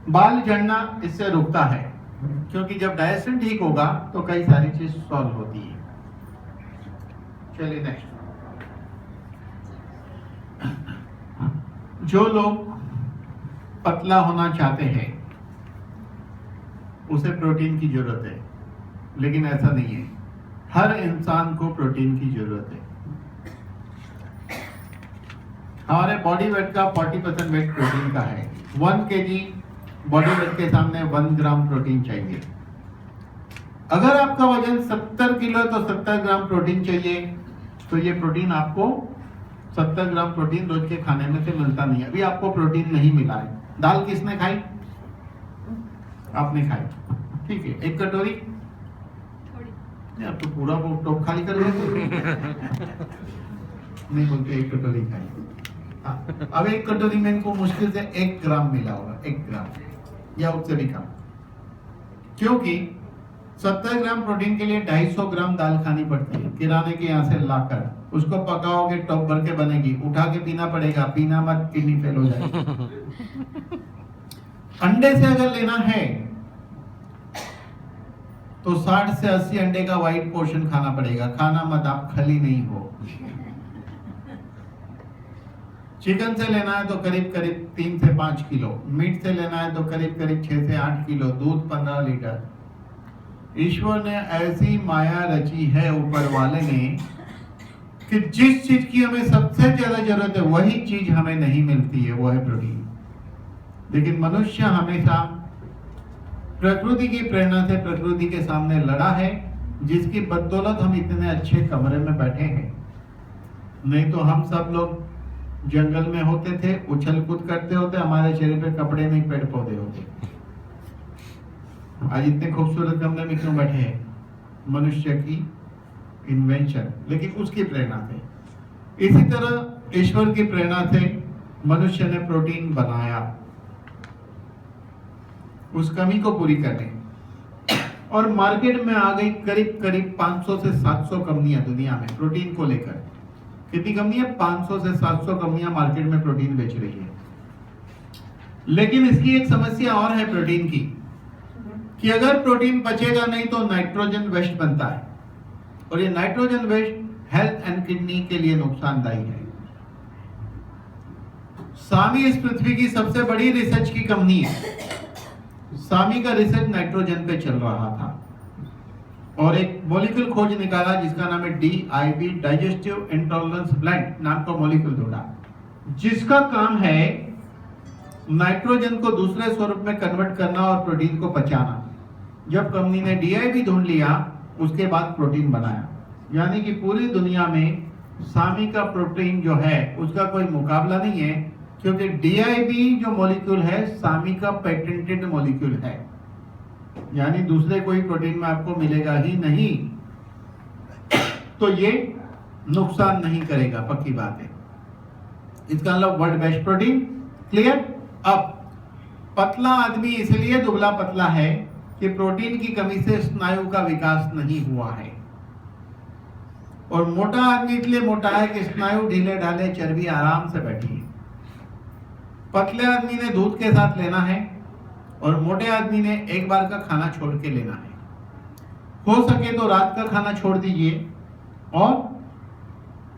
बाल झड़ना इससे रुकता है, क्योंकि जब डाइजेशन ठीक होगा तो कई सारी चीज सॉल्व होती है। चलिए नेक्स्ट। जो लोग पतला होना चाहते हैं उसे प्रोटीन की जरूरत है, लेकिन ऐसा नहीं है। हर इंसान को प्रोटीन की जरूरत है। हमारे बॉडी वेट का 40% वेट प्रोटीन का है। 1 kg बॉडी वेट के सामने 1 ग्राम प्रोटीन चाहिए। अगर आपका वजन 70 किलो है तो 70 ग्राम प्रोटीन चाहिए। तो ये प्रोटीन आपको 70 ग्राम प्रोटीन रोज के खाने में से मिलता नहीं है। अभी आपको प्रोटीन नहीं मिला है। दाल किसने खाई? आपने खाई, ठीक है। 1 कटोरी आप तो पूरा वो टोप खाली कर लेते नहीं बोलते 1 कटोरी खाई। अब 1 कटोरी में इनको मुश्किल से 1 ग्राम मिला होगा, 1 ग्राम या उससे भी कम, क्योंकि 70 ग्राम प्रोटीन के लिए 250 ग्राम दाल खानी पड़ती है किराने के यहाँ से लाकर। उसको पकाओगे टॉप भर के बनेगी, उठा के पीना पड़ेगा, पीना मत किडनी फेल हो जाएगी। अंडे से अगर लेना है तो 60 से 80 अंडे का व्हाइट पोर्शन खाना पड़ेगा। खाना मत, आप खली नहीं हो। चिकन से लेना है तो करीब करीब 3 से 5 किलो, मीट से लेना है तो करीब करीब 6 से 8 किलो, दूध 15 लीटर। ईश्वर ने ऐसी माया रची है ऊपर वाले ने कि जिस चीज की हमें सबसे ज्यादा जरूरत है वही चीज हमें नहीं मिलती है, वो है प्रोटीन। लेकिन मनुष्य हमेशा प्रकृति की प्रेरणा से प्रकृति के सामने लड़ा है, जिसकी बदौलत हम इतने अच्छे कमरे में बैठे हैं। नहीं तो हम सब लोग जंगल में होते थे, उछल कूद करते होते, हमारे शरीर पे कपड़े नहीं पेड़ पौधे होते। आज इतने खूबसूरत कमरे में क्यों बैठे हैं? मनुष्य की इन्वेंशन, लेकिन उसकी प्रेरणा से। इसी तरह ईश्वर की प्रेरणा से मनुष्य ने प्रोटीन बनाया उस कमी को पूरी करने, और मार्केट में आ गई करीब करीब 500 से 700 कंपनियां दुनिया में प्रोटीन को लेकर। कितनी कंपनियां? 500 से 700 कंपनियां मार्केट में प्रोटीन बेच रही है। लेकिन इसकी एक समस्या और है प्रोटीन की, कि अगर प्रोटीन बचेगा नहीं तो नाइट्रोजन वेस्ट बनता है, और ये nitrogen waste health and kidney के लिए नुकसानदायी है। सामी इस पृथ्वी की सबसे बड़ी रिसर्च की कंपनी है। सामी का रिसर्च नाइट्रोजन पे चल रहा था, और एक मॉलिक्यूल खोज निकाला जिसका नाम है DIB, डाइजेस्टिव इंटॉलरेंस ब्लेंड नाम का मॉलिक्यूल ढूंढा, जिसका काम है नाइट्रोजन को दूसरे स्वरूप में कन्वर्ट करना और प्रोटीन को पचाना। जब कंपनी ने DIB ढूंढ लिया उसके बाद प्रोटीन बनाया। यानी कि पूरी दुनिया में सामी का प्रोटीन जो है उसका कोई मुकाबला नहीं है, क्योंकि DIB जो मॉलिक्यूल है सामी का पेटेंटेड मॉलिक्यूल है। यानी दूसरे कोई प्रोटीन में आपको मिलेगा ही नहीं, तो ये नुकसान नहीं करेगा, पक्की बात है। इसका मतलब वर्ल्ड बेस्ट प्रोटीन। क्लियर? अब पतला आदमी इसलिए दुबला पतला है कि प्रोटीन की कमी से स्नायु का विकास नहीं हुआ है, और मोटा आदमी इसलिए मोटा है कि स्नायु ढीले ढाले, चर्बी आराम से बैठी है। पतले आदमी ने दूध के साथ लेना है, और मोटे आदमी ने एक बार का खाना छोड़ के लेना है। हो सके तो रात का खाना छोड़ दीजिए और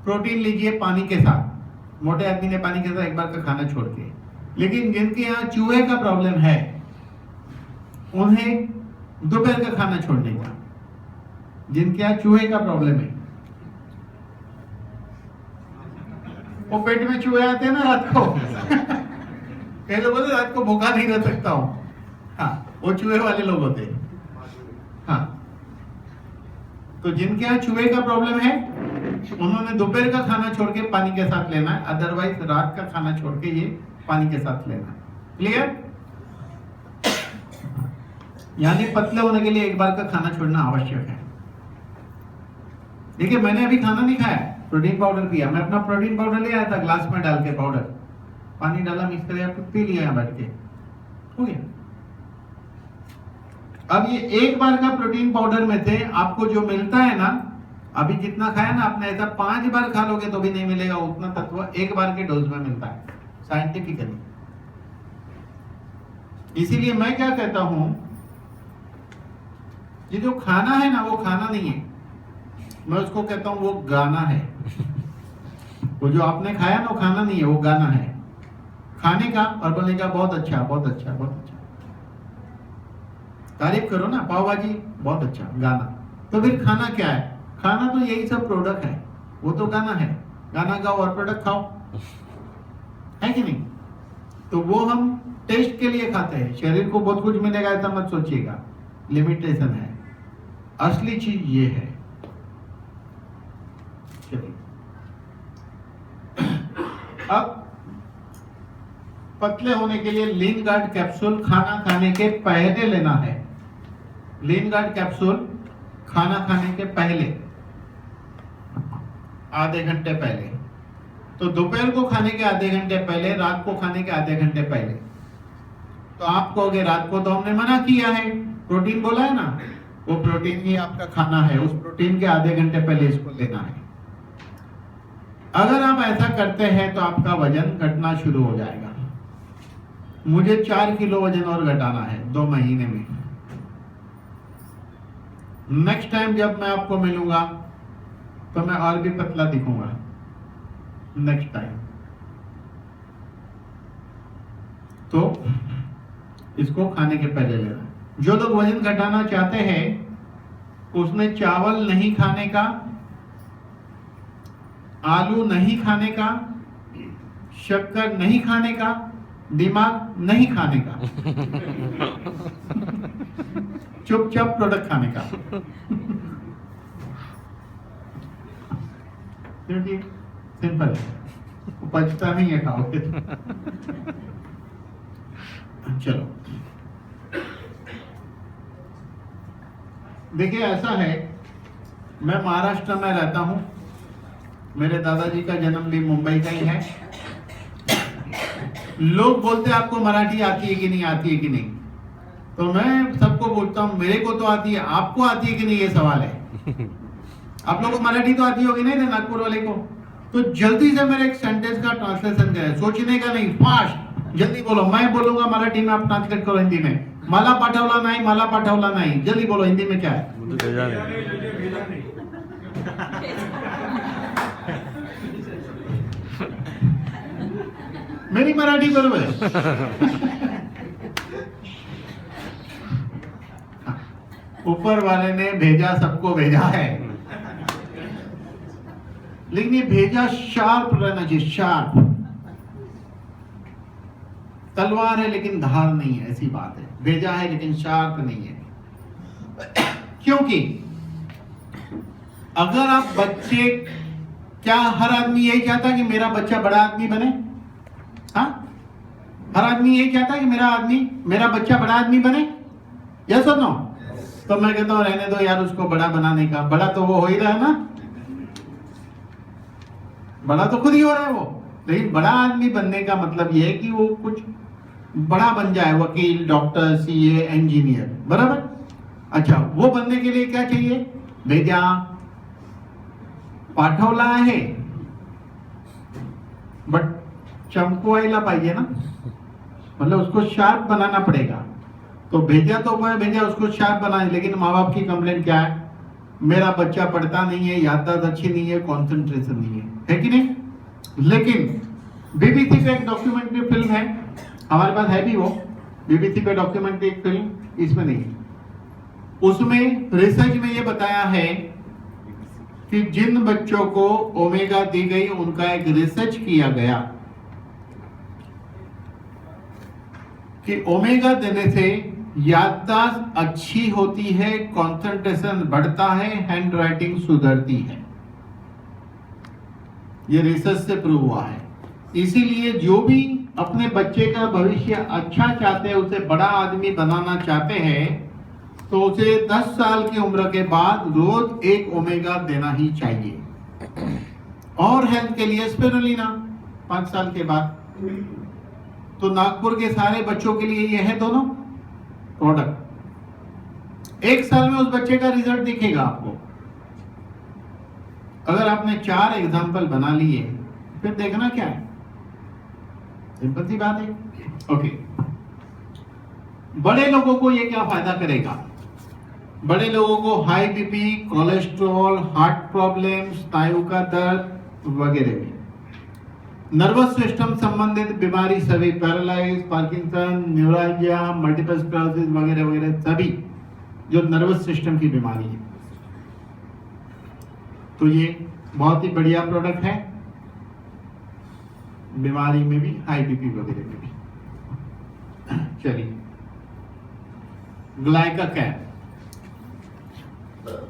प्रोटीन लीजिए पानी के साथ। मोटे आदमी ने पानी के साथ एक बार का खाना छोड़ के। लेकिन जिनके यहाँ चूहे का प्रॉब्लम है उन्हें दोपहर का खाना छोड़ने का। जिनके यहाँ चूहे का प्रॉब्लम है, वो पेट में चूहे आते हैं ना रात को कई लोग बोलते रात को भूखा नहीं रह सकता हूं, हाँ, वो चूहे वाले लोग होते हैं। हाँ, तो जिनके यहाँ चूहे का प्रॉब्लम है उन्होंने दोपहर का खाना छोड़ के पानी के साथ लेना है, अदरवाइज रात का खाना छोड़ के ये पानी के साथ लेना है। क्लियर? यानी पतले होने के लिए एक बार का खाना छोड़ना आवश्यक है। देखिए, मैंने अभी खाना नहीं खाया, प्रोटीन पाउडर पिया। मैं अपना प्रोटीन पाउडर ले आया था ग्लास में डाल के, पाउडर पानी डाला, मिक्स करके पी लिया यहाँ बैठ के, हो गया। अब ये एक बार का प्रोटीन पाउडर में से आपको जो मिलता है ना, अभी जितना खाया ना आपने, ऐसा 5 बार खा लोगे तो भी नहीं मिलेगा उतना तत्व एक बार के डोज में मिलता है साइंटिफिकली। इसीलिए मैं क्या कहता हूं, ये जो खाना है ना वो खाना नहीं है, मैं उसको कहता हूं वो गाना है। वो जो आपने खाया ना वो खाना नहीं है, वो गाना है। खाने का और बोलने का बहुत अच्छा बहुत अच्छा बहुत अच्छा, तारीफ करो ना, पाव भाजी बहुत अच्छा, गाना। तो फिर खाना क्या है? खाना तो यही सब प्रोडक्ट है, वो तो गाना है। गाना गाओ और प्रोडक्ट खाओ, है कि नहीं? तो वो हम टेस्ट के लिए खाते हैं, शरीर को बहुत कुछ मिलेगा ऐसा मत सोचिएगा, लिमिटेशन है। असली चीज ये है। चलिए अब पतले होने के लिए लीन गार्ड कैप्सूल खाना खाने के पहले लेना है। लीन गार्ड कैप्सूल खाना खाने के पहले, आधे घंटे पहले। तो दोपहर को खाने के आधे घंटे पहले, रात को खाने के आधे घंटे पहले। तो आप कहोगे रात को तो हमने मना किया है, प्रोटीन बोला है ना, वो प्रोटीन ही आपका खाना है, उस प्रोटीन के आधे घंटे पहले इसको लेना है। अगर आप ऐसा करते हैं तो आपका वजन घटना शुरू हो जाएगा। मुझे 4 किलो वजन और घटाना है 2 महीने में। नेक्स्ट टाइम जब मैं आपको मिलूंगा तो मैं और भी पतला दिखूंगा नेक्स्ट टाइम। तो इसको खाने के पहले लेना। जो लोग वजन घटाना चाहते हैं उसमें चावल नहीं खाने का, आलू नहीं खाने का, शक्कर नहीं खाने का, दिमाग नहीं खाने का, चुपचाप प्रोडक्ट खाने का। क्योंकि सिंपल है, वो पचता नहीं है खाओगे। चलो देखिए ऐसा है, मैं महाराष्ट्र में रहता हूं, मेरे दादाजी का जन्म भी मुंबई का ही है। लोग बोलते हैं आपको मराठी आती है कि नहीं, आती है कि नहीं, तो मैं सबको बोलता हूं मेरे को तो आती है, आपको आती है कि नहीं ये सवाल है। आप लोगों को मराठी तो आती होगी नहीं ना, नागपुर वाले को? तो जल्दी से मेरे एक सेंटेंस का ट्रांसलेशन करें, सोचने का नहीं, फास्ट जल्दी बोलो। मैं बोलूंगा मराठी में, आप ट्रांसलेट करो हिंदी में। मला पाठवला नहीं, मला पाठवला नहीं, जल्दी बोलो हिंदी में क्या है? मेरी मराठी बरोबर है। ऊपर वाले ने भेजा, सबको भेजा है, लेकिन ये भेजा शार्प रहना चाहिए, शार्प। तलवार है लेकिन धार नहीं है, ऐसी बात है। भेजा है लेकिन शार्प नहीं है। क्योंकि अगर आप बच्चे, क्या हर आदमी यही चाहता है कि मेरा बच्चा बड़ा आदमी बने? हाँ, हर आदमी यही चाहता है कि मेरा बच्चा बड़ा आदमी बने, यस और नो? तो मैं कहता हूं रहने दो यार उसको बड़ा बनाने का, बड़ा तो वो हो ही रहा है ना, बड़ा तो खुद ही हो रहा है वो। लेकिन बड़ा आदमी बनने का मतलब ये है कि वो कुछ बड़ा बन जाए, वकील, डॉक्टर, सीए, इंजीनियर, बराबर। अच्छा, वो बनने के लिए क्या चाहिए? भेजा, पाठवला आहे, बट चमकवायला पाहिजे ना, मतलब उसको शार्प बनाना पड़ेगा। तो भेजा तो मैं भेजा, उसको शार्प बनाए। लेकिन माँ बाप की कंप्लेंट क्या है? मेरा बच्चा पढ़ता नहीं है, याददाश्त अच्छी नहीं है, कंसंट्रेशन नहीं है कि नहीं? लेकिन बीबीसी पे एक डॉक्यूमेंट्री फिल्म है, हमारे पास है भी वो बीबीसी पे डॉक्यूमेंट्री एक फिल्म, इसमें नहीं। उसमें रिसर्च में ये बताया है कि जिन बच्चों को ओमेगा दी गई उनका एक रिसर्च किया गया कि ओमेगा देने से याददाश्त अच्छी होती है, कंसंट्रेशन बढ़ता है, हैंड राइटिंग सुधरती है। ये रिसर्च से प्रूव हुआ है। इसीलिए जो भी अपने बच्चे का भविष्य अच्छा चाहते हैं, उसे बड़ा आदमी बनाना चाहते हैं, तो उसे 10 साल की उम्र के बाद रोज 1 ओमेगा देना ही चाहिए। और हेल्थ के लिए स्पिरुलिना 5 साल के बाद। तो नागपुर के सारे बच्चों के लिए ये है दोनों प्रोडक्ट। 1 साल में उस बच्चे का रिजल्ट दिखेगा आपको। अगर आपने 4 एग्जाम्पल बना लिए फिर देखना क्या है, सिंपल सी बात है। ओके, बड़े लोगों को ये क्या फायदा करेगा? बड़े लोगों को high BP, cholesterol, heart problem, स्नायु का दर्द वगैरह में, नर्वस सिस्टम संबंधित बीमारी सभी, paralyse, Parkinson, neuralgia, multiple sclerosis वगैरह वगैरह सभी जो नर्वस सिस्टम की बीमारी है, तो ये बहुत ही बढ़िया प्रोडक्ट है। बीमारी में भी, हाई बीपी वगैरह में भी। चलिए, ग्लाइकाकैन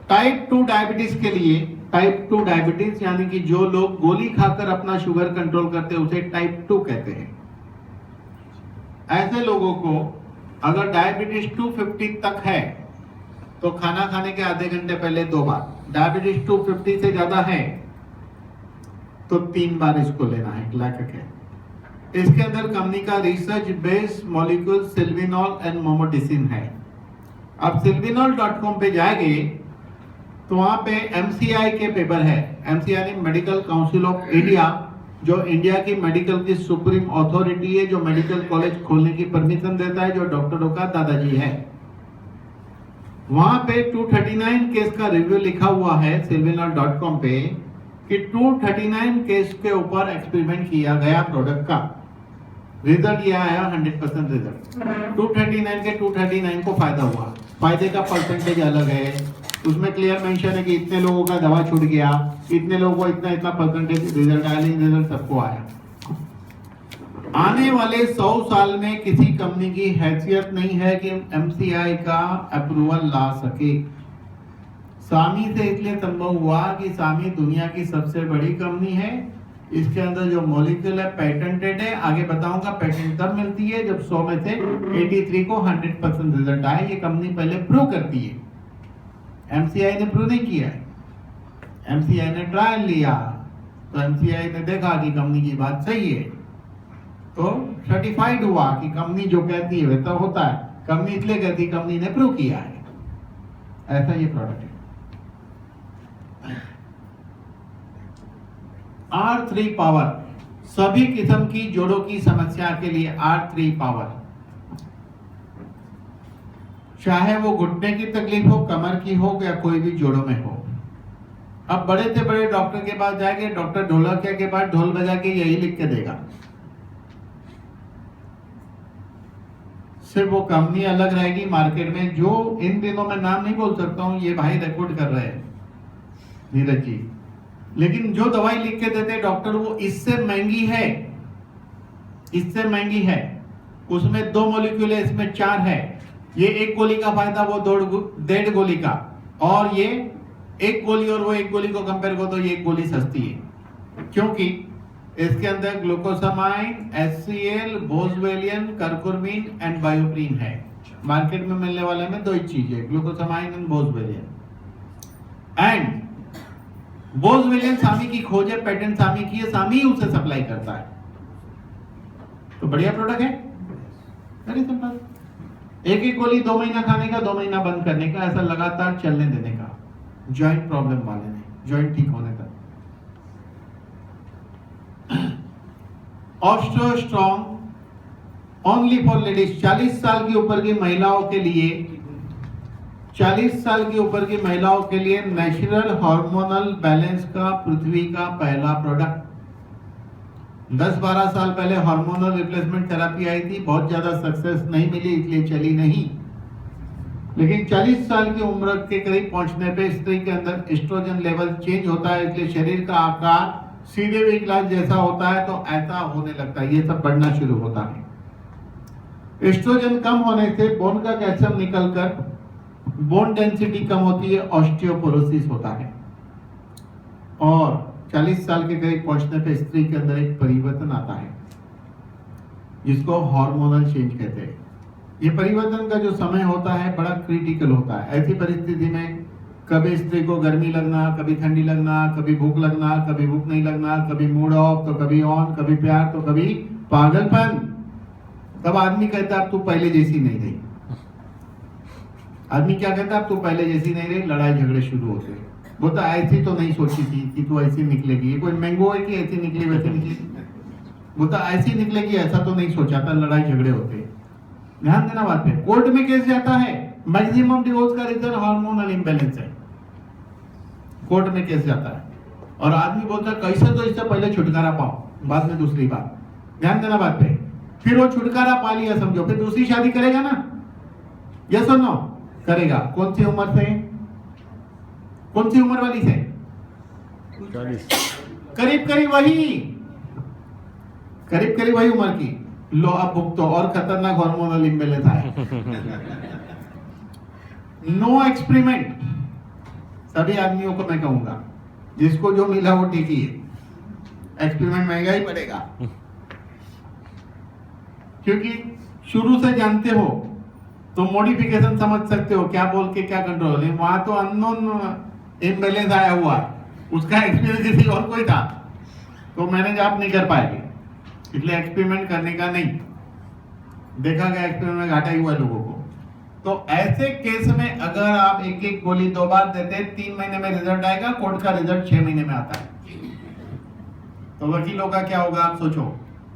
टाइप 2 डायबिटीज के लिए, टाइप 2 डायबिटीज यानी कि जो लोग गोली खाकर अपना शुगर कंट्रोल करते हैं उसे टाइप 2 कहते हैं। ऐसे लोगों को अगर डायबिटीज 250 तक है तो खाना खाने के आधे घंटे पहले 2 बार, डायबिटीज 250 से ज्यादा है तो 3 बार इसको लेना है, ग्लाइकाकैन। इसके अंदर कंपनी का रिसर्च बेस्ड मॉलिक्यूल सिल्विनॉल एंड मोमोडिसिन है। अब silvinol.com पे जाएंगे तो वहां पे MCI के पेपर है। MCI medical council of India, जो इंडिया की मेडिकल की सुप्रीम अथॉरिटी है, जो मेडिकल कॉलेज खोलने की परमिशन देता है, जो डॉक्टरों का दादाजी है। वहां पे 239 केस का रिव्यू लिखा हुआ है silvinol.com पे कि 239 केस के ऊपर एक्सपेरिमेंट किया गया प्रोडक्ट का, रिजल्ट ये आया 100% रिजल्ट। 239 के 239 को फायदा हुआ, फायदे का परसेंटेज अलग है, उसमें क्लियर मेंशन है कि इतने लोगों का दवा छूट गया, इतने लोगों को इतना इतना परसेंटेज रिजल्ट आया, रिजल्ट सबको आया। आने वाले 100 साल में किसी कंपनी की हैसियत नहीं है कि MCI का अप्रूवल ला सके। सामी से इसलिए संभव हुआ कि सामी दुनिया की सबसे बड़ी कंपनी है, इसके अंदर जो मॉलिक्यूल है पेटेंटेड है। आगे बताऊंगा पेटेंट तब मिलती है जब 100 में से 83 को 100% रिजल्ट आए। ये कंपनी पहले प्रूव करती है, MCI ने प्रूव नहीं किया है। MCI ने ट्रायल लिया तो MCI ने देखा कि कंपनी की बात सही है तो सर्टिफाइड हुआ कि कंपनी जो कहती है वैसा होता है। कंपनी इसलिए कहती है कंपनी ने प्रूव किया है। ऐसा ये प्रोडक्ट है। R3 पावर, सभी किस्म की जोड़ों की समस्या के लिए R3 पावर, चाहे वो घुटने की तकलीफ हो, कमर की हो या कोई भी जोड़ों में हो। अब बड़े से बड़े डॉक्टर के पास जाएंगे, डॉक्टर ढोलकिया के पास ढोल बजा के यही लिख के देगा, सिर्फ वो कंपनी अलग रहेगी मार्केट में। जो इन दिनों में नाम नहीं बोल सकता हूं, ये भाई रिकॉर्ड कर रहे हैं नीरज जी, लेकिन जो दवाई लिख के देते डॉक्टर वो इससे महंगी है, इससे महंगी है। उसमें 2 मॉलिक्यूल है, इसमें 4 है। ये 1 गोली का फायदा, वो 1.5 गोली का, और ये 1 गोली और वो 1 गोली को कंपेयर करो तो ये 1 गोली सस्ती है, क्योंकि इसके अंदर ग्लूकोसामाइन, HCl, बोसवेलियन, करकुरमिन एंड बायोप्रीन है। मार्केट में मिलने वाले में 2 ही चीज है, ग्लूकोसामाइन एंड बोसवेलियन। एंड बोसवेलियन सामी की खोज है, पेटेंट सामी की है, सामी उसे सप्लाई करता है। तो बढ़िया प्रोडक्ट है, वेरी सिंपल। 1 गोली 2 महीना खाने का, 2 महीना बंद करने का, ऐसा लगातार चलने देने का, जॉइंट प्रॉब्लम वाले ने, जॉइंट ठीक होने तक। Austro strong only for ladies, 40 साल की ऊपर की महिलाओं के लिए, 40 साल की ऊपर की महिलाओं के लिए नेचुरल हार्मोनल बैलेंस का पृथ्वी का पहला प्रोडक्ट। 10-12 साल पहले हार्मोनल रिप्लेसमेंट थेरेपी आई थी, बहुत ज्यादा सक्सेस नहीं मिली, इसलिए चली नहीं। लेकिन 40 साल की उम्र के करीब पहुंचने पे स्त्री के अंदर एस्ट्रोजन लेवल चेंज होता है, इसलिए शरीर का आकार सीधे वेट लॉस जैसा होता है, तो ऐसा होने लगता है, ये सब बढ़ना शुरू होता है। एस्ट्रोजन कम होने से बोन का कैल्शियम निकलकर बोन डेंसिटी कम होती है, ऑस्टियोपोरोसिस होता है। और 40 साल के करीब पहुंचने पे स्त्री के अंदर एक परिवर्तन आता है जिसको हार्मोनल चेंज कहते हैं। ये परिवर्तन का जो समय होता है बड़ा क्रिटिकल होता है। ऐसी परिस्थिति में कभी स्त्री को गर्मी लगना, कभी ठंडी लगना, कभी भूख लगना, कभी भूख नहीं लगना, कभी मूड ऑफ तो कभी ऑन, कभी प्यार तो कभी पागलपन। तब आदमी कहता अब तू पहले जैसी नहीं रही। आदमी क्या कहता अब तू पहले जैसी नहीं रही, लड़ाई झगड़े शुरू होते हैं। वो तो ऐसी तो नहीं सोची थी कि तू ऐसी निकलेगी, ये कोई मैंगो है कि ऐसी निकली वैसी निकली, वो तो ऐसी निकलेगी ऐसा तो नहीं सोचा था, लड़ाई झगड़े होते। ध्यान देना बात पे। कोर्ट में केस जाता है, मैक्सिमम डिवोर्स का रीजन हार्मोनल इम्बैलेंस है, कोर्ट में केस जाता है और आदमी बोलता है कैसे तो इससे पहले छुटकारा पाओ, बाद में दूसरी बात। ध्यान देना बात पे। फिर वो छुटकारा पा लिया समझो, फिर दूसरी शादी करेगा ना, यस और नो करेगा। कौन सी उम्र से, कौन सी उम्र वाली से, 40 करीब करीब वही उम्र की। लो अब भुगतो, और खतरनाक हार्मोनल इम्बैलेंस आया। नो एक्सपेरिमेंट, सभी आदमियों को मैं कहूंगा जिसको जो मिला वो ठीक ही है, एक्सपेरिमेंट महंगा ही पड़ेगा, क्योंकि शुरू से जानते हो तो मॉडिफिकेशन समझ सकते हो, क्या बोल के क्या कंट्रोल है। वहां तो अननोन इम्बैलेंस आया हुआ, उसका एक्सपीरियंस किसी और कोई था, तो मैनेज आप नहीं कर पाएंगे, इसलिए एक्सपेरिमेंट करने का नहीं। देखा गया एक्सपेरिमेंट में घाटा ही हुआ लोगों को। तो ऐसे केस में अगर आप एक एक गोली 2 बार देते, 3 महीने में रिजल्ट आएगा, कोर्ट का रिजल्ट 6 महीने में आता है, तो वकीलों का क्या होगा आप सोचो।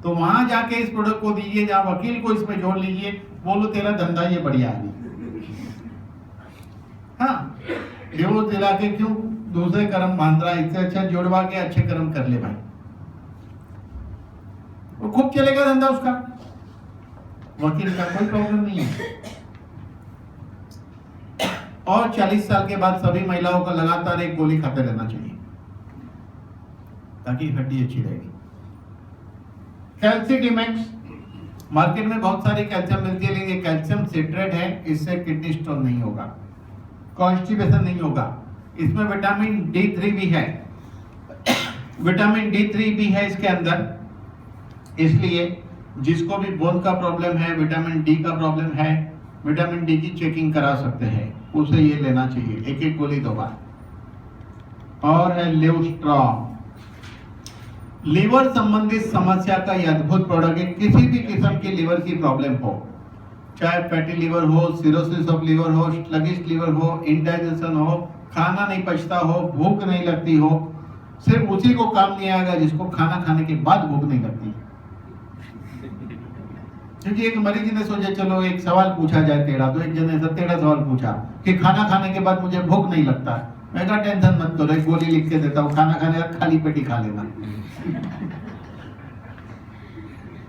तो वहां जाके इस प्रोडक्ट को दीजिए, जहां वकील को इसमें जोड़ लीजिए, बोलो तेरा धंधा ये बढ़िया है। हाँ, डिवोर्स दिला के क्यों दूसरे कर्म बांध रहा है, इससे अच्छा जोड़वा के अच्छे कर्म कर ले भाई, वो खूब चलेगा धंधा उसका, वकील का कोई प्रॉब्लम नहीं है। और 40 साल के बाद सभी महिलाओं को लगातार एक गोली खाते रहना चाहिए ताकि हड्डी अच्छी रहेगी। कैल्सिडिमेक्स, मार्केट में बहुत सारी कैल्शियम मिलती है, लेकिन कैल्शियम सिट्रेट है, इससे किडनी स्टोन नहीं होगा, कॉन्स्टिपेशन नहीं होगा। इसमें विटामिन D3 भी है, विटामिन D3 भी है इसके अंदर, इसलिए जिसको भी बोन का प्रॉब्लम है, विटामिन डी का प्रॉब्लम है, विटामिन डी की चेकिंग करा सकते हैं, उसे ये लेना चाहिए, एक एक गोली 2 बार। और है लिवस्ट्रॉन, लीवर संबंधित समस्या का यह अद्भुत प्रोडक्ट है। किसी भी किस्म की लीवर की प्रॉब्लम हो, चाहे फैटी लीवर हो, सिरोसिस ऑफ लीवर हो, स्लगिश लीवर हो, इंडाइजेशन हो, खाना नहीं पचता हो, भूख नहीं लगती हो, सिर्फ उसी को काम नहीं आएगा जिसको खाना खाने के बाद भूख नहीं लगती। क्योंकि एक मरीज ने सोचा चलो एक सवाल पूछा जाए टेढ़ा, तो एक जने से टेढ़ा सवाल पूछा कि खाना खाने के बाद मुझे भूख नहीं लगता। मैं कहा टेंशन मत करो, एक गोली लिख के देता हूँ, खाना खाने का खाली पेट ही खा लेना।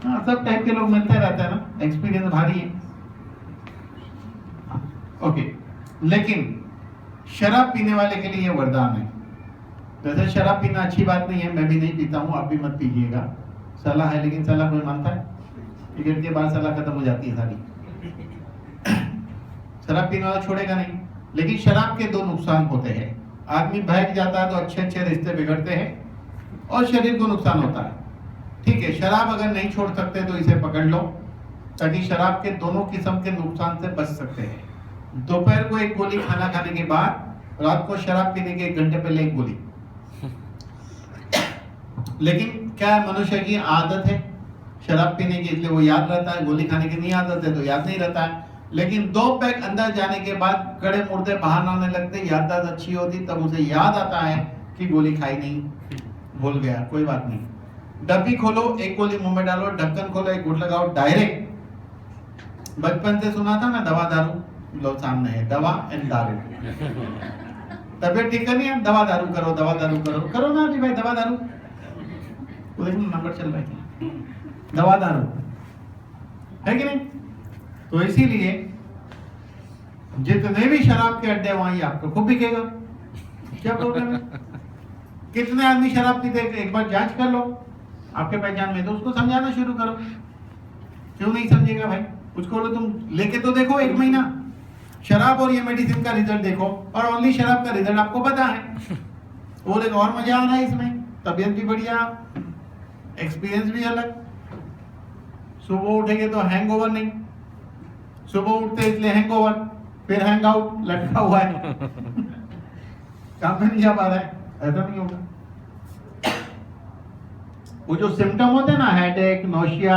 हाँ, सब टाइप के लोग मिलते रहते हैं ना, एक्सपीरियंस भारी है। ओके, लेकिन शराब पीने वाले के लिए ये वरदान है। वैसे शराब पीना अच्छी बात नहीं है, मैं भी नहीं पीता हूँ, आप भी मत पीजिएगा, सलाह है, लेकिन सलाह कोई मानता है? टिकट के बाद सलाह खत्म हो जाती है सारी। शराब पीने वाला छोड़ेगा नहीं, लेकिन शराब के 2 नुकसान होते हैं। आदमी बहक जाता है तो अच्छे अच्छे रिश्ते बिगड़ते हैं और शरीर को नुकसान होता है। ठीक है, शराब अगर नहीं छोड़ सकते तो इसे पकड़ लो, ताकि शराब के दोनों किस्म के नुकसान से बच सकते हैं। दोपहर को 1 गोली खाना खाने के बाद, रात को शराब पीने के 1 घंटे पहले 1 गोली। लेकिन क्या मनुष्य की आदत है शराब पीने की, इसलिए वो याद रहता है, गोली खाने की नहीं आदत है तो याद नहीं रहता है। लेकिन 2 पैक अंदर जाने के बाद कड़े मुर्दे बाहर आने लगते, याददाश्त अच्छी होती, तब उसे याद आता है कि गोली खाई नहीं, भूल गया, कोई बात नहीं। डब्बी खोलो, 1 गोली मुंह में डालो, ढक्कन खोलो, 1 घूंट लगाओ, डायरेक्ट। बचपन से सुना था ना, दवा दारू, लो सामने है, दवा एंड दारू। तबियत ठीक करनी है, दवा दारू करो, दवा दारू करो, करो ना अभी भाई, दवा दारू, तो देखो नंबर चल रहा है, दवा दारू है कि नहीं? तो इसीलिए जितने भी शराब के अड्डे वहां आपको खूब बिकेगा, क्या प्रॉब्लम है? कितने आदमी शराब पीते, एक बार जांच कर लो आपके पहचान में, तो उसको समझाना शुरू करो। क्यों नहीं समझेगा भाई? उसको बोलो तुम लेके तो देखो 1 महीना शराब और ये मेडिसिन का रिजल्ट देखो, और ओनली शराब का रिजल्ट आपको पता है, और एक और मजा आ रहा है इसमें, तबीयत भी बढ़िया, एक्सपीरियंस भी अलग। सुबह उठेंगे तो हैंगओवर नहीं, सुबह उठते इसलिए हैंगओवर, फिर हैंग आउट लटका हुआ है, काम में नहीं जा पा रहा है, ऐसा नहीं होगा। वो जो सिम्टम होते हैं ना, हेडेक, नोशिया,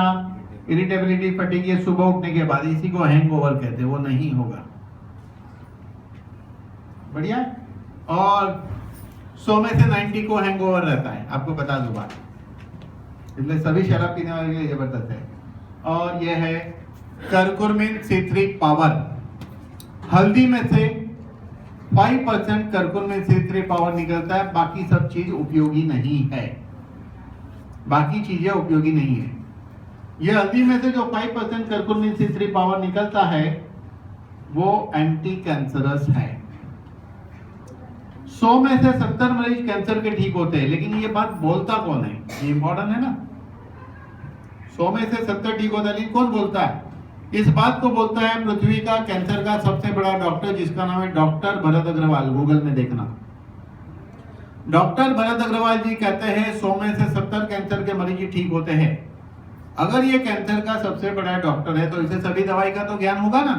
इरिटेबिलिटी, फटीग, ये सुबह उठने के बाद, इसी को हैंगओवर कहते हैं, वो नहीं होगा। बढ़िया। और 100 में से 90 को हैंगओवर रहता है, आपको बता दूं बात, इसलिए सभी शराब पीने वाले के लिए जबरदस्त है। और यह है करकुमिन C3 पावर। हल्दी में से 5% करकुमिन C3 पावर निकलता है, बाकी सब चीज उपयोगी नहीं है, बाकी चीजें उपयोगी नहीं है। यह हल्दी में से जो 5% करकुमिन C3 पावर निकलता है वो एंटी कैंसरस है। 100 में से 70 मरीज कैंसर के ठीक होते हैं, लेकिन ये बात बोलता कौन है, ये इंपॉर्टेंट है ना। 100 में से 70 ठीक होता है, लेकिन कौन बोलता है? इस बात को बोलता है पृथ्वी का कैंसर का सबसे बड़ा डॉक्टर, जिसका नाम है डॉक्टर भरत अग्रवाल। गूगल में देखना, डॉक्टर भरत अग्रवाल जी कहते हैं 100 में से 70 कैंसर के मरीज ठीक होते हैं। अगर ये कैंसर का सबसे बड़ा डॉक्टर है तो इसे सभी दवाई का तो ज्ञान होगा ना,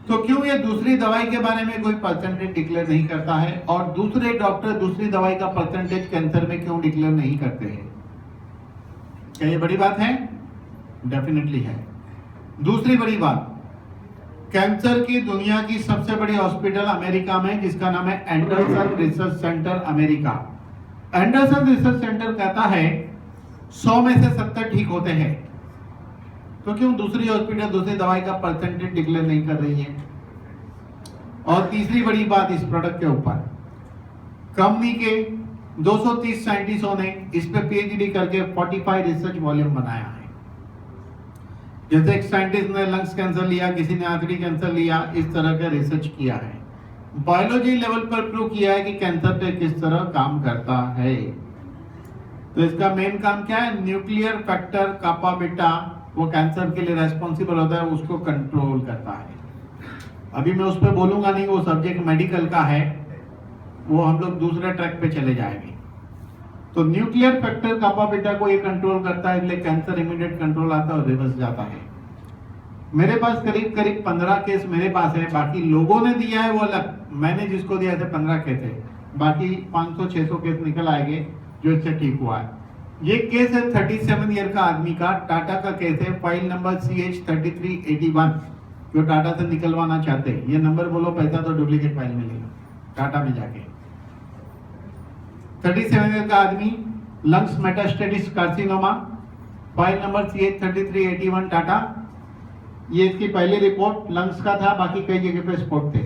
तो क्यों ये दूसरी दवाई के बारे में कोई परसेंटेज डिक्लेयर नहीं करता है, और दूसरे डॉक्टर दूसरी दवाई का परसेंटेज कैंसर में क्यों डिक्लेयर नहीं करते हैं? क्या ये बड़ी बात है? डेफिनेटली है। दूसरी बड़ी बात, कैंसर की दुनिया की सबसे बड़ी हॉस्पिटल अमेरिका में, जिसका नाम है Anderson research centre America. Anderson research centre कहता है 100 में से 70 ठीक होते हैं, तो क्यों दूसरी हॉस्पिटल दूसरी दवाई का परसेंटेज डिक्लेयर नहीं कर रही है? और तीसरी बड़ी बात इस प्रोडक्ट के ऊपर, कंपनी के 230 साइंटिस्टों ने इस पे PhD करके 45 रिसर्च वॉल्यूम बनाया है। जैसे एक साइंटिस्ट ने लंग्स कैंसर लिया, किसी ने आंतड़ी कैंसर लिया, इस तरह का रिसर्च किया है, बायोलॉजी लेवल पर प्रूव किया है कि कैंसर पे किस तरह काम करता है। तो इसका मेन काम क्या है? न्यूक्लियर फैक्टर कापा बीटा, वो कैंसर के लिए रेस्पॉन्सिबल होता है, उसको कंट्रोल करता है। अभी मैं उस पर बोलूंगा नहीं, वो सब्जेक्ट मेडिकल का है, वो हम लोग दूसरे ट्रैक पे चले जाएंगे। तो न्यूक्लियर फैक्टर कापा बीटा को ये कंट्रोल करता है, इसलिए कैंसर इमीडिएट कंट्रोल आता है और रिवर्स जाता है। मेरे पास करीब करीब 15 केस मेरे पास है, बाकी लोगों ने दिया है वो अलग, मैंने जिसको दिया था 15 केस है, बाकी 500-600 केस निकल आएंगे जो इससे ठीक हुआ है। ये केस है 37 ईयर का आदमी का, टाटा का केस है, फाइल नंबर CH3381, जो टाटा से निकलवाना चाहते हैं। ये नंबर बोलो, पैसा तो डुप्लीकेट फाइल मिलेगा टाटा में जाके। 37 ईयर का आदमी, lungs metastasis carcinoma, file number CH3381 Tata. ये इसकी पहली रिपोर्ट लंग्स का था, बाकी कई जगह पे स्पॉट थे।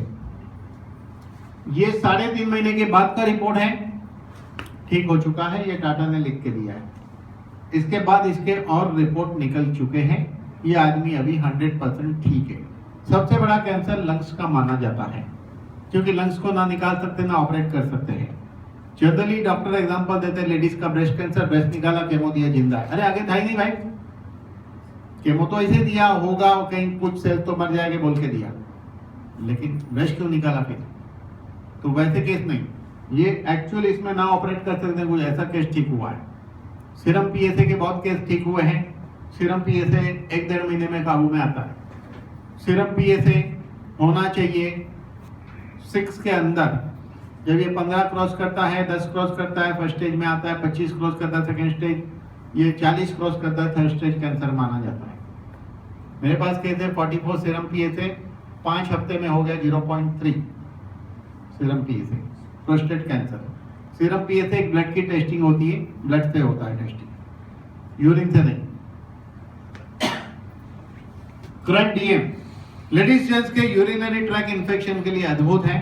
ये 3.5 महीने के बाद का रिपोर्ट है, ठीक हो चुका है, ये टाटा ने लिख के दिया है। इसके बाद इसके और रिपोर्ट निकल चुके हैं, ये आदमी अभी 100% ठीक है। सबसे बड़ा कैंसर लंग्स का माना जाता है, क्योंकि लंग्स को ना निकाल सकते ना ऑपरेट कर सकते हैं। जनरली डॉक्टर एग्जांपल देते हैं, लेडीज का ब्रेस्ट कैंसर, ब्रेस्ट निकाला, केमो दिया, जिंदा है। अरे आगे था ही नहीं भाई, केमो तो ऐसे दिया होगा, कहीं कुछ सेल तो मर जाएंगे बोल के दिया, लेकिन ब्रेस्ट क्यों निकाला फिर? तो वैसे केस नहीं, ये एक्चुअली इसमें ना ऑपरेट कर सकते, कुछ ऐसा केस ठीक हुआ है। सीरम PSA के बहुत केस ठीक हुए हैं। सीरम PSA 1-1.5 महीने में काबू में आता है। सीरम PSA होना चाहिए 6 के अंदर। जब ये 15 क्रॉस करता है, 10 क्रॉस करता है, फर्स्ट स्टेज में आता है, 25 क्रॉस करता है सेकेंड स्टेज, ये 40 क्रॉस करता है, थर्ड स्टेज कैंसर माना जाता है। मेरे पास केस है 44 सीरम PSA, 5 हफ्ते में हो गया 0.3 serum PSA, prostate cancer. Serum PSA एक ब्लड की टेस्टिंग होती है, ब्लड से होता है टेस्टिंग, यूरिन से नहीं। करंट DM लेडीज जेंट्स के यूरिनरी ट्रैक इन्फेक्शन के लिए अद्भुत है।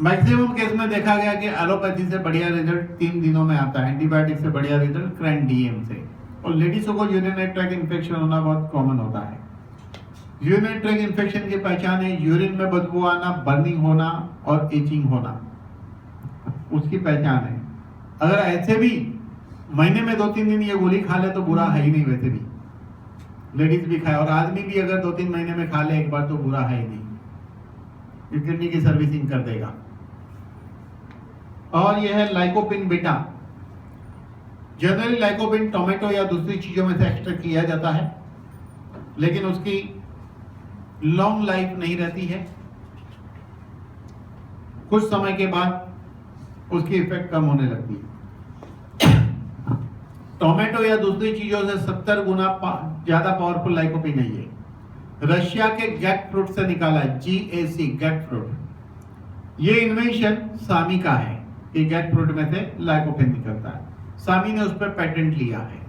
मैक्सिमम केस में देखा गया कि एलोपैथी से बढ़िया रिजल्ट 3 दिनों में आता है, एंटीबायोटिक से बढ़िया रिजल्ट करंट DM से। और लेडीजों को यूरिनरी ट्रैक इन्फेक्शन होना बहुत कॉमन होता है। यूरिनरी ट्रैक इन्फेक्शन की पहचान है यूरिन में बदबू आना, बर्निंग होना और इचिंग होना, उसकी पहचान है। अगर ऐसे भी महीने में 2-3 दिन ये गोली खा ले तो बुरा है ही नहीं, वैसे भी लेडीज भी खाए और आदमी भी अगर 2-3 महीने में खा ले एक बार तो बुरा है ही नहीं, ये किडनी की सर्विसिंग कर देगा। और यह है lycopene beta. Generally lycopene tomato या दूसरी चीजों में से एक्सट्रैक्ट किया जाता है, लेकिन उसकी लॉन्ग लाइफ नहीं रहती है, कुछ समय के बाद उसकी इफेक्ट कम होने लगती है। टोमेटो या दूसरी चीजों से 70 गुना ज्यादा पावरफुल लाइकोपिन है ये। रशिया के गैक फ्रूट से निकाला, GAC गैक फ्रूट। ये इन्वेंशन सामी का है कि गैक फ्रूट में से लाइकोपेन निकलता है। सामी ने उस पर पेटेंट लिया है।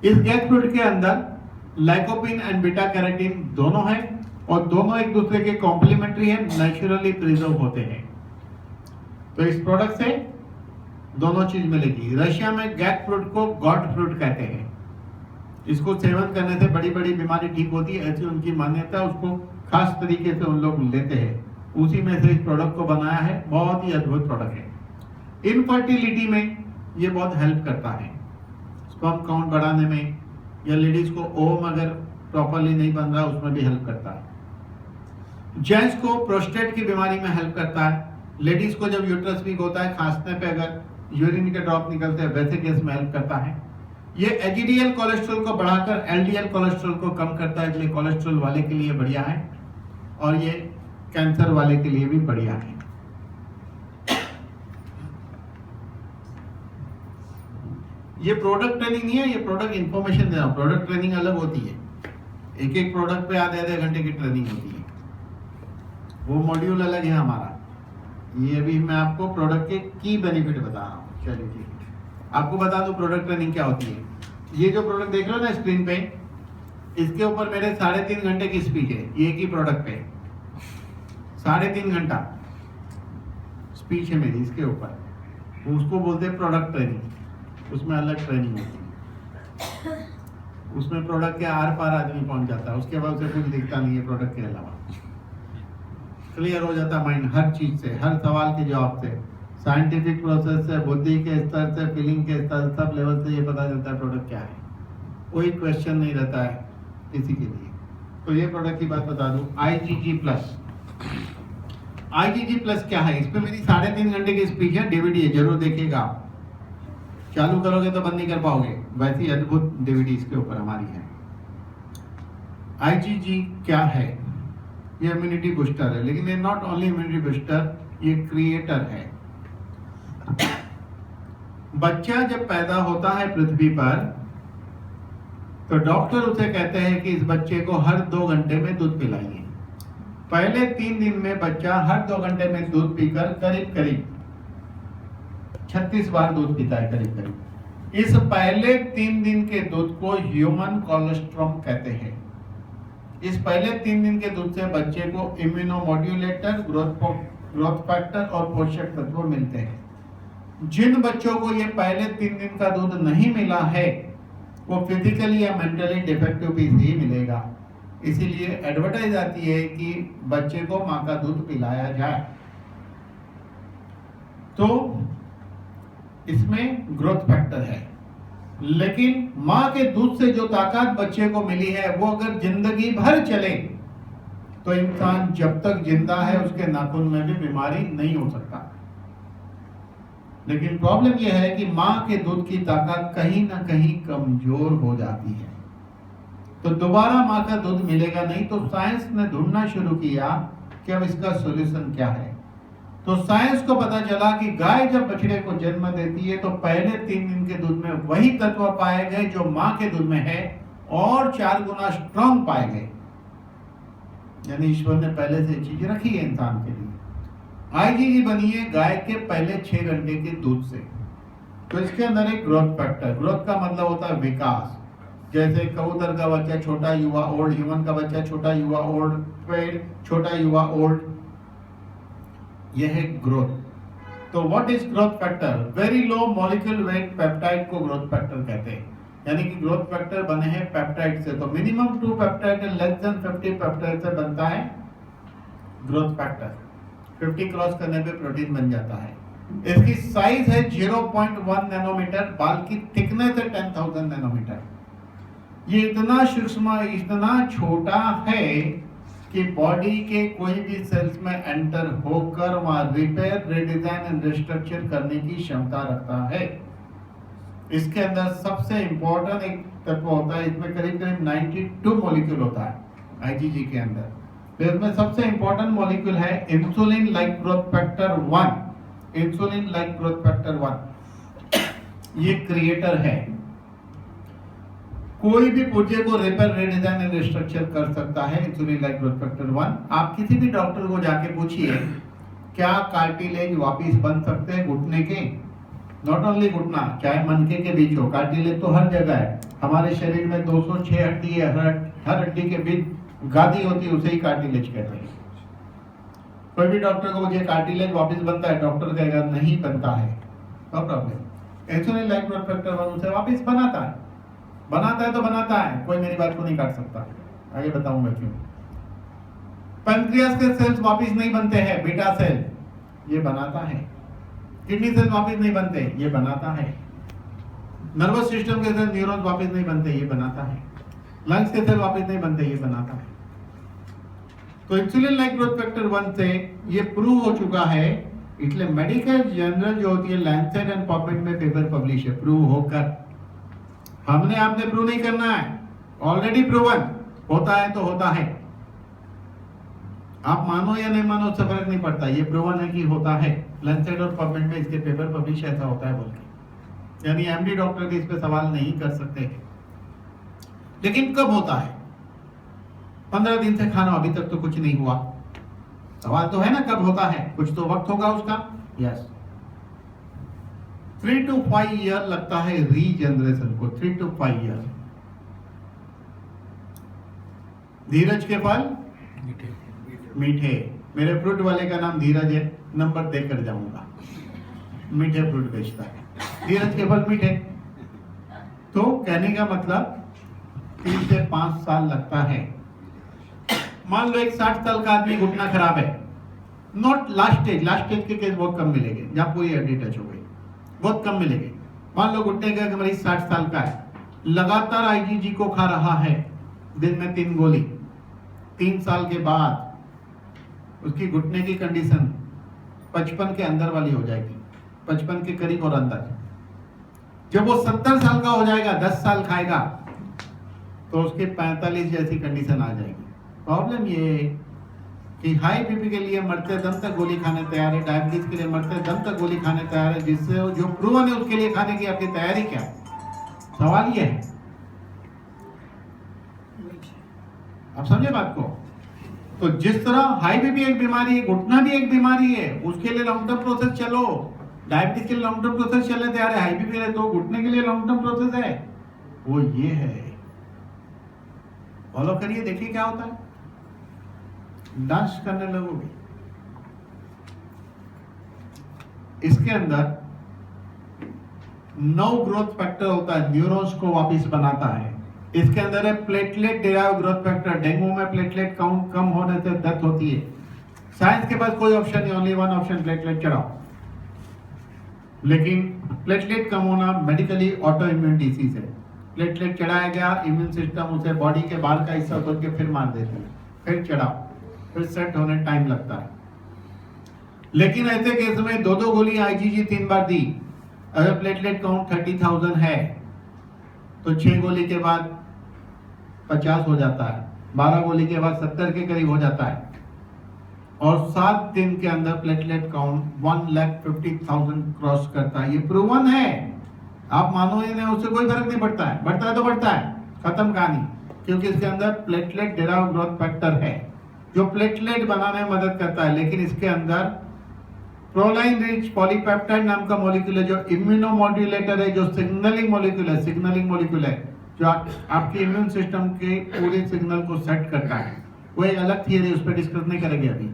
इस गैक फ्रूट के अंदर लाइकोपिन एंड बीटा कैरोटीन दोनों है और दोनों एक दूसरे के कॉम्प्लीमेंट्री है, नेचुरली प्रिजर्व होते हैं। तो इस प्रोडक्ट से दोनों चीज मिलेगी। रशिया में गैक फ्रूट को गॉड फ्रूट कहते हैं। इसको सेवन करने से बड़ी बड़ी बीमारी ठीक होती है, ऐसी उनकी मान्यता। उसको खास तरीके से उन लोग लेते हैं, उसी में से इस प्रोडक्ट को बनाया है। बहुत ही अद्भुत प्रोडक्ट है। इनफर्टिलिटी में ये बहुत हेल्प करता है, स्पर्म काउंट बढ़ाने में, या लेडीज को ओम अगर प्रॉपरली नहीं बन रहा उसमें भी हेल्प करता है। जेंट्स को प्रोस्टेट की बीमारी में हेल्प करता है। लेडीज को जब यूट्रस वीक होता है, खांसने पे अगर यूरिन के ड्रॉप निकलते हैं, वैसे केस में हेल्प करता है। ये एचडीएल कोलेस्ट्रॉल को बढ़ाकर एलडीएल कोलेस्ट्रॉल को कम करता है, इसलिए कोलेस्ट्रॉल वाले के लिए बढ़िया है और ये कैंसर वाले के लिए भी बढ़िया है। ये प्रोडक्ट ट्रेनिंग नहीं है, ये प्रोडक्ट इंफॉर्मेशन दे रहा हूं। प्रोडक्ट ट्रेनिंग अलग होती है, एक एक प्रोडक्ट पे आधे घंटे की ट्रेनिंग होती है, वो मॉड्यूल अलग है हमारा। ये अभी मैं आपको प्रोडक्ट के की बेनिफिट बता रहा हूँ। चलिए ठीक है, आपको बता दूं प्रोडक्ट ट्रेनिंग क्या होती है। ये जो प्रोडक्ट देख रहे हो ना स्क्रीन पे, इसके ऊपर मेरे 3.5 घंटे की स्पीच है। ये की प्रोडक्ट पे 3.5 घंटा स्पीच है मेरी इसके ऊपर। उसको बोलते हैं प्रोडक्ट ट्रेनिंग। उसमें अलग ट्रेनिंग होती है, उसमें प्रोडक्ट के आर पार आदमी पहुंच जाता है, उसके बाद उसे कुछ दिखता नहीं है प्रोडक्ट के अलावा। क्लियर हो जाता माइंड हर चीज से, हर सवाल के जवाब से, साइंटिफिक प्रोसेस से, बुद्धि के स्तर से, फीलिंग के स्तर, सब लेवल से ये पता चलता है प्रोडक्ट क्या है। कोई क्वेश्चन नहीं रहता है किसी के लिए। तो ये प्रोडक्ट की बात बता दूं, IgG प्लस। IgG प्लस क्या है? इस पे मेरी 3.5 घंटे की स्पीच है, डीवीडी है, जरूर देखिएगा। चालू करोगे तो बंद नहीं कर पाओगे, वैसी अद्भुत डीवीडी इसके ऊपर हमारी है। IgG क्या है? ये इम्यूनिटी बूस्टर है, लेकिन ये नॉट ओनली इम्यूनिटी बूस्टर, ये क्रिएटर है। बच्चा जब पैदा होता है पृथ्वी पर, तो डॉक्टर उसे कहते हैं कि इस बच्चे को हर 2 घंटे में दूध पिलाइए। पहले 3 दिन में बच्चा हर 2 घंटे में दूध पीकर करीब करीब 36 बार दूध पीता है, करीब करीब। इस पहले 3 दिन के दूध को ह्यूमन कोलेस्ट्रॉम कहते हैं। इस पहले 3 दिन के दूध से बच्चे को इम्यूनोमोड्यूलेटर, ग्रोथ फैक्टर और पोषक तत्व मिलते हैं। जिन बच्चों को ये पहले 3 दिन का दूध नहीं मिला है, वो फिजिकली या मेंटली डिफेक्टिव पीस ही मिलेगा। इसीलिए एडवर्टाइज आती है कि बच्चे को माँ का दूध पिलाया जाए। तो इसमें ग्रोथ फैक्टर है, लेकिन माँ के दूध से जो ताकत बच्चे को मिली है, वो अगर जिंदगी भर चले तो इंसान जब तक जिंदा है उसके नाखून में भी बीमारी नहीं हो सकता। लेकिन प्रॉब्लम यह है कि माँ के दूध की ताकत कहीं ना कहीं कमजोर हो जाती है, तो दोबारा माँ का दूध मिलेगा नहीं। तो साइंस ने ढूंढना शुरू किया कि अब इसका सॉल्यूशन क्या है। तो साइंस को पता चला कि गाय जब बछड़े को जन्म देती है तो पहले 3 दिन के दूध में वही तत्व पाए गए जो माँ के दूध में है, और 4 गुना स्ट्रॉन्ग पाए गए। यानी ईश्वर ने पहले से चीज रखी है इंसान के लिए। IgG बनी है गाय के पहले 6 घंटे के दूध से। तो इसके अंदर एक ग्रोथ फैक्टर, ग्रोथ का मतलब होता है विकास। जैसे कबूतर का बच्चा छोटा युवा ओल्ड, ह्यूमन का बच्चा छोटा युवा ओल्ड, पेड़ छोटा युवा ओल्ड, यह है ग्रोथ। तो what is growth factor? Very low molecule weight peptide को ग्रोथ फैक्टर कहते हैं। यानी कि ग्रोथ फैक्टर बने हैं पेप्टाइड से। तो minimum 2 peptide and less than 50 peptide से बनता है ग्रोथ फैक्टर। 50 क्रॉस करने पे प्रोटीन बन जाता है। इसकी साइज है 0.1 नैनोमीटर, बाल की थिकनेस है 10,000 नैनोमीटर। ये इतना सूक्ष्म, इतना छोटा है कि बॉडी के कोई भी सेल्स में एंटर होकर वहां रिपेयर, रिडिजाइन एंड रिस्ट्रक्चर करने की क्षमता रखता है। इसके अंदर सबसे इंपॉर्टेंट एक तत्व होता है, इसमें करीब करीब 92 मॉलिक्यूल होता है IgG के अंदर। तो इसमें सबसे इंपॉर्टेंट मॉलिक्यूल है insulin like growth factor 1। Insulin like growth factor 1 ये क्रिएटर है। कोई भी पुर्जे को रिपेयर, रिडिजाइन एंड रिस्ट्रक्चर कर सकता है इंसुलिन लाइक ग्रोथ फैक्टर 1। आप किसी भी डॉक्टर को जाके पूछिए क्या कार्टिलेज वापस बन सकते हैं घुटने के? नॉट ओनली घुटना, चाहे मनके के बीच हो, कार्टिलेज तो हर जगह है। हमारे शरीर में 206 हड्डी है, हर हड्डी के बीच गादी होती है, उसे ही कार्टिलेज कहते हैं। कोई भी डॉक्टर को मुझे कार्टिलेज वापस बनता है, डॉक्टर कहेगा नहीं बनता है, no problem. Insulin like growth factor 1 उसे वापस बनाता है, बनाता है तो बनाता है, कोई मेरी बात को नहीं काट सकता। आगे बताऊंगा क्यों। पैंक्रियास के सेल्स वापस नहीं बनते हैं, बीटा सेल ये बनाता है। किडनी सेल वापस नहीं बनते, ये बनाता है। नर्वस सिस्टम के सेल, न्यूरॉन्स वापस नहीं बनते, ये बनाता है। लंग्स के सेल वापस नहीं बनते, ये बनाता है। तो इंसुलिन लाइक ग्रोथ फैक्टर 1 से ये प्रूव हो चुका है, इसलिए मेडिकल जर्नल जो होती है लैंसेट एंड पॉपमेट में पेपर पब्लिश है, प्रूव होकर। हमने आपने प्रूव नहीं करना है, ऑलरेडी प्रूवन होता है तो होता है। आप मानो या नहीं मानो उससे फर्क नहीं पड़ता, ये प्रूवन है कि होता है। लैंसेट और पॉपमेट में इसके पेपर पब्लिश ऐसा होता है बोल के, यानी एमडी डॉक्टर भी इस पे सवाल नहीं कर सकते। लेकिन कब होता है? 15 दिन से खाना अभी तक तो कुछ नहीं हुआ, सवाल तो है ना कब होता है, कुछ तो वक्त होगा उसका। यस, 3 to 5 ईयर लगता है रीजनरेशन को, 3 to 5 ईयर। धीरज के फल मीठे। मेरे फ्रूट वाले का नाम धीरज है, नंबर देकर जाऊंगा। मीठे फ्रूट बेचता है, धीरज के फल मीठे। तो कहने का मतलब 3 से 5 साल लगता है। मान लो एक 60 साल का आदमी घुटना खराब है, नॉट लास्ट स्टेज के केस बहुत कम मिलेंगे जहां पूरी हड्डी टच हो गई, बहुत कम मिलेंगे। मान लो घुटने का मरीज 60 साल का है, लगातार आईजीजी को खा रहा है, दिन में 3 गोली, 3 साल के बाद उसकी घुटने की कंडीशन 55 के अंदर वाली हो जाएगी, 55 के करीब और अंदर। जब वो 70 साल का हो जाएगा, 10 साल खाएगा, तो उसके 45 जैसी कंडीशन आ जाएगी। प्रॉब्लम ये कि हाई बीपी के लिए मरते दम तक गोली खाने तैयार है, डायबिटीज के लिए मरते दम तक गोली खाने तैयार है, जिससे जो प्रूवन है उसके लिए खाने की आपकी तैयारी क्या है? सवाल ये है, आप समझे बात को? तो जिस तरह हाई बीपी एक बीमारी है, घुटना भी एक बीमारी है, उसके लिए लॉन्ग टर्म प्रोसेस चलो। डायबिटीज के लिए लॉन्ग टर्म प्रोसेस चलने तैयार है, हाई बीपी है तो घुटने के लिए लॉन्ग टर्म प्रोसेस है, वो ये है। फॉलो करिए, देखिए क्या होता है। डांस करने लगोगे। इसके अंदर 9 ग्रोथ फैक्टर होता है, न्यूरॉन्स को वापस बनाता है। इसके अंदर है platelet derive growth factor. Dengue में प्लेटलेट काउंट कम होने से डेथ होती है। साइंस के पास कोई ऑप्शन नहीं, ओनली वन ऑप्शन, प्लेटलेट चढ़ाओ। लेकिन प्लेटलेट कम होना मेडिकली ऑटो इम्यून डिसीज है। प्लेटलेट चढ़ाया गया, इम्यून सिस्टम उसे बॉडी के बाहर का हिस्सा तोड़ के फिर मार देते हैं, फिर चढ़ाओ, फिर सेट होने टाइम लगता है। लेकिन ऐसे केस में 2-2 गोली आईजीजी 3 बार दी, अगर प्लेटलेट काउंट 30,000 है तो 6 गोली के बाद 50 हो जाता है, 12 गोली के बाद 70 के करीब हो जाता है, और 7 दिन के अंदर प्लेटलेट काउंट 1,50,000 क्रॉस करता है। ये प्रूवन है, आप मानो या नहीं, उससे कोई फर्क नहीं पड़ता है, बढ़ता है तो बढ़ता है, खत्म कहानी। क्योंकि इसके अंदर प्लेटलेट डिराइव्ड ग्रोथ फैक्टर है जो प्लेटलेट बनाने में मदद करता है। लेकिन इसके अंदर प्रोलाइन रिच पॉलीपेप्टाइड नाम का मॉलिक्यूल है जो इम्यूनोमॉड्यूलेटर है, जो सिग्नलिंग मॉलिक्यूल है, जो आपके इम्यून सिस्टम के पूरे सिग्नल को सेट करता है। वो एक अलग थियरी, उस पर डिस्कस नहीं करेंगे अभी,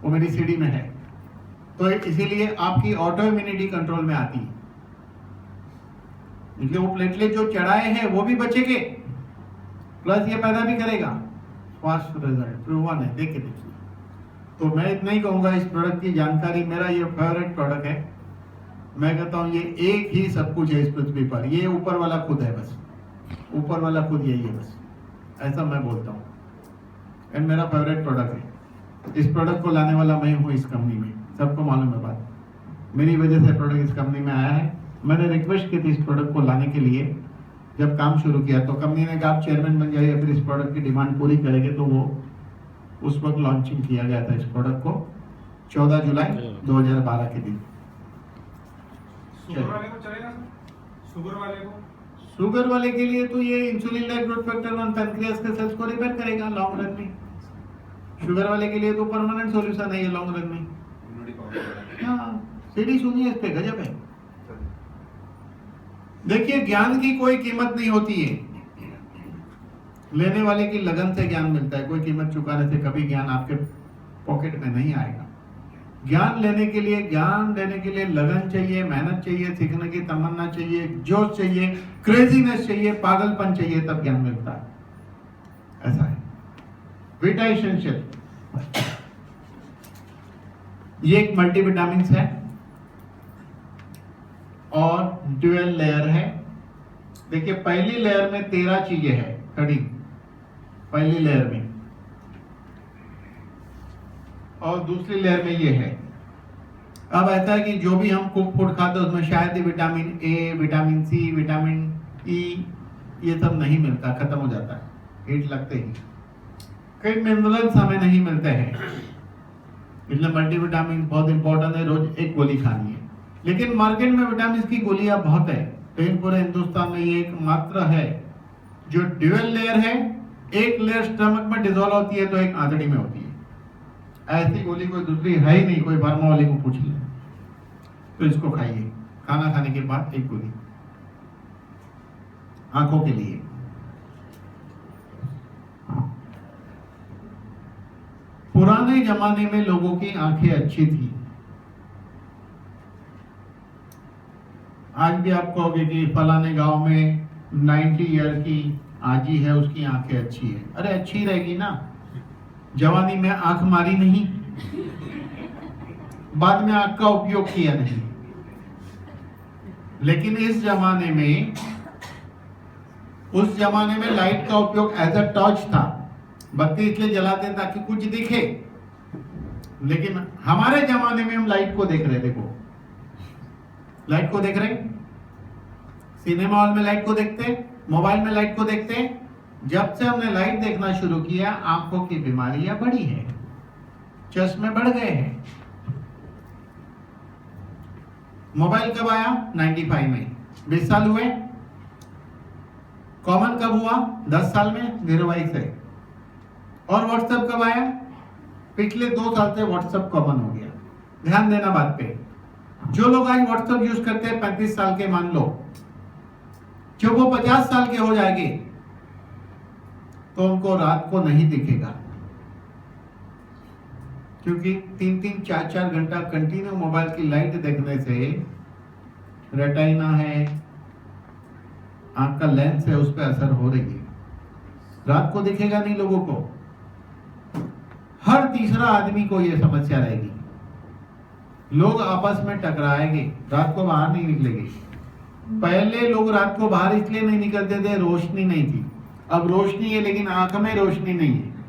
वो मेरी सीडी में है। तो इसीलिए आपकी ऑटो इम्यूनिटी कंट्रोल में आती है। इसलिए वो प्लेटलेट जो चढ़ाए हैं वो भी बचेंगे, प्लस ये पैदा भी करेगा। फास्ट रिजल्ट प्रूवन है, देखिए। तो मैं इतना ही कहूंगा, इस प्रोडक्ट की जानकारी, मेरा ये फेवरेट प्रोडक्ट है। मैं कहता हूँ ये एक ही सब कुछ है इस पृथ्वी पर, ये ऊपर वाला खुद है, बस ऊपर वाला खुद यही है, बस ऐसा मैं बोलता हूँ। एंड मेरा फेवरेट प्रोडक्ट है। इस प्रोडक्ट को लाने वाला मैं हूँ इस कंपनी में, सबको मालूम है बात, मेरी वजह से प्रोडक्ट इस कंपनी में आया है। मैंने रिक्वेस्ट की थी इस प्रोडक्ट को लाने के लिए, जब काम शुरू किया तो कंपनी ने कहा आप चेयरमैन बन जाइए, फिर इस प्रोडक्ट की डिमांड पूरी करेंगे। तो वो उस वक्त लॉन्चिंग किया गया था इस प्रोडक्ट को 14 जुलाई 2012 के दिन। शुगर वाले को चलेगा सर? शुगर वाले को शुगर वाले के लिए तो ये insulin like growth factor 1 pancreas के सेल्स को रिपेयर करेगा लॉन्ग रन में। शुगर वाले के लिए तो परमानेंट सॉल्यूशन है ये लॉन्ग रन में। हाँ, सीडी सुनिए, इस पे गजब है। देखिए, ज्ञान की कोई कीमत नहीं होती है, लेने वाले की लगन से ज्ञान मिलता है। कोई कीमत चुकाने से कभी ज्ञान आपके पॉकेट में नहीं आएगा। ज्ञान लेने के लिए लगन चाहिए, मेहनत चाहिए, सीखने की तमन्ना चाहिए, जोश चाहिए, क्रेजीनेस चाहिए, पागलपन चाहिए, तब ज्ञान मिलता है। ऐसा है। वीटा एसेंशियल ये एक मल्टीविटामिन है और ड्यूअल लेयर है। देखिए, पहली लेयर में 13 चीजें हैं खड़ी, पहली लेयर में, और दूसरी लेयर में ये है। अब ऐसा है कि जो भी हम कुक फूड खाते हैं उसमें शायद ही vitamin A, vitamin C, vitamin E ये सब नहीं मिलता, खत्म हो जाता है हीट लगते ही। कई मिनरल्स हमें नहीं मिलते हैं, इसलिए मल्टीविटामिन बहुत इंपॉर्टेंट है, रोज एक गोली खानी है। लेकिन मार्केट में विटामिन की गोलियां बहुत है, लेकिन पूरे हिंदुस्तान में ये एक मात्र है जो ड्यूअल लेयर है। एक लेयर स्टमक में डिसॉल्व होती है तो एक आंतड़ी में होती है। ऐसी गोली कोई दूसरी है ही नहीं। कोई वर्मा वाले को पूछ ले तो इसको खाइए, खाना खाने के बाद एक गोली आंखों के लिए। पुराने जमाने में लोगों की आंखें अच्छी थी। आज भी आप कहोगे कि फलाने गांव में 90 ईयर की आजी है, उसकी आंखें अच्छी है। अरे अच्छी रहेगी ना, जवानी में आंख मारी नहीं, बाद में आंख का उपयोग किया नहीं। लेकिन इस जमाने में, उस जमाने में लाइट का उपयोग एज अ टॉर्च था। बत्ती इसलिए जलाते हैं ताकि कुछ दिखे, लेकिन हमारे जमाने में हम लाइट को देख रहे। देखो, लाइट को देख रहे, सिनेमा हॉल में लाइट को देखते, मोबाइल में लाइट को देखते। जब से हमने लाइट देखना शुरू किया, आंखों की बीमारियां बढ़ी है, चश्मे बढ़ गए हैं। मोबाइल कब आया? 95 में, 20 साल हुए। कॉमन कब हुआ? 10 साल में, 02 से। और व्हाट्सएप कब आया? पिछले 2 साल से व्हाट्सएप कॉमन हो गया। ध्यान देना बात पे। जो लोग आज व्हाट्सएप यूज करते हैं 35 साल के, मान लो, जब वो 50 साल के हो जाएंगे तो उनको रात को नहीं दिखेगा, क्योंकि 3-3, 4-4 घंटा कंटिन्यू मोबाइल की लाइट देखने से रेटिना है, आंख का लेंस है, उस पर असर हो रही है। रात को दिखेगा नहीं लोगों को। हर तीसरा आदमी को यह समस्या रहेगी। लोग आपस में टकराएंगे, रात को बाहर नहीं निकलेंगे। पहले लोग रात को बाहर इसलिए नहीं निकलते थे, रोशनी नहीं थी। अब रोशनी है लेकिन आंख में रोशनी नहीं है।